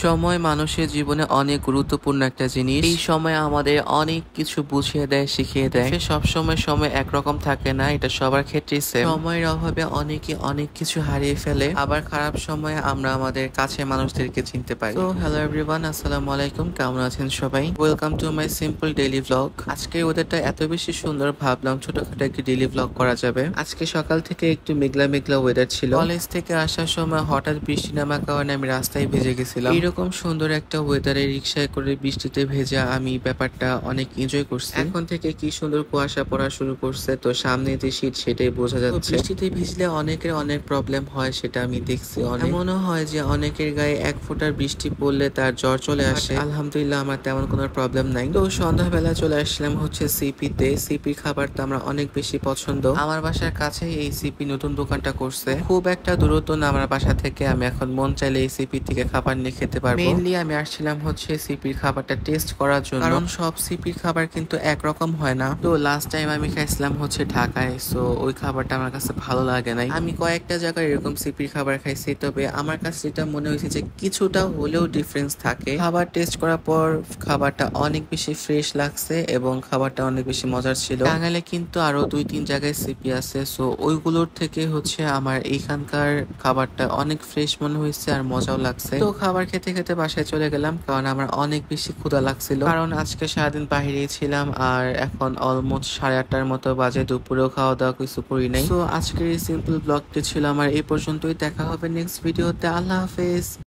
সময় মানুষের জীবনে অনেক গুরুত্বপূর্ণ একটা জিনিস। এই সময় আমাদের অনেক কিছু বুঝিয়ে দেয়, শিখিয়ে দেয়। সব সময় একরকম থাকে না, এটা সবার ক্ষেত্রেই সেম। সময়ের অভাবে অনেকে অনেক কিছু হারিয়ে ফেলে, আবার খারাপ সময়ে আমরা আমাদের কাছের মানুষদেরকে চিনতে পারি। তো হ্যালো এভরিওয়ান, আসসালামু আলাইকুম, কেমন আছেন সবাই? Welcome to my simple daily vlog. আজকের ওয়েদারটা এত বেশি সুন্দর, ভাবলাম ছোটখাটো একটি ডেইলি ভ্লগ করা যাবে। আজকে সকাল থেকে একটু মেঘলা মেঘলা ওয়েদার ছিল। কলেজ থেকে আসার সময় হঠাৎ বৃষ্টি নামার কারণে আমি রাস্তায় ভিজে গেছিলাম। এরকম সুন্দর একটা ওয়েদারে রিক্সায় করে বৃষ্টিতে ভেজা আমি ব্যাপারটা অনেক এনজয় করছি। এখন থেকে কি সুন্দর কুয়াশা পড়া শুরু করছে, তো সামনে যে শীত সেটাই বোঝা যাচ্ছে। বৃষ্টিতে ভিজলে অনেকের অনেক প্রবলেম হয়, সেটা আমি দেখছি। এমনও হয় যে অনেকের গায়ে এক ফোঁটার বৃষ্টি পড়লে তার জ্বর চলে আসে। আলহামদুলিল্লাহ আমার তেমন কোনো প্রবলেম নাই। তো সন্ধ্যাবেলা চলে আসলাম হচ্ছে সিপিতে। সিপির খাবারটা আমরা অনেক বেশি পছন্দ। আমার বাসার কাছে এই সিপি নতুন দোকানটা করছে, খুব একটা দূরত্ব না আমার বাসা থেকে। আমি এখন মন চাইলে এই সিপি থেকে খাবার নিয়ে খেতে পারবো। মেইনলি আমি আসছিলাম হচ্ছে সিপির খাবারটা টেস্ট করার জন্য, কারণ সব সিপির খাবার কিন্তু একরকম হয় না। তো লাস্ট টাইম আমি খাইছিলাম হচ্ছে ঢাকায়, সো ওই খাবারটা আমার কাছে ভালো লাগে নাই। আমি কয়েকটা জায়গায় এরকম সিপির খাবার খাইছি, তবে আমার কাছে যেটা মনে হয়েছে যে কিছুটা হলেও ডিফারেন্স থাকে। খাবার টেস্ট করার পর খাবারটা অনেক বেশি ফ্রেশ লাগছে এবং খাবারটা অনেক বেশি মজার ছিল। টাঙ্গাইলে কিন্তু আরো 2-3 জায়গায় সিপি আছে, সো ওইগুলোর থেকে হচ্ছে আমার এইখানকার খাবারটা অনেক ফ্রেশ মনে হয়েছে আর মজাও লাগছে। তো খাবার খেতে খেতে বাসায় চলে গেলাম, কারণ আমার অনেক বেশি ক্ষুধা লাগছিল, কারণ আজকে সারাদিন বাহিরেই ছিলাম। আর এখন অলমোস্ট 8:30টার মতো বাজে, দুপুরেও খাওয়া দাওয়া কিছু করি নাই। তো আজকের এই সিম্পল ব্লগটি ছিল আমার এই পর্যন্তই। দেখা হবে নেক্সট ভিডিওতে। আল্লাহ হাফেজ।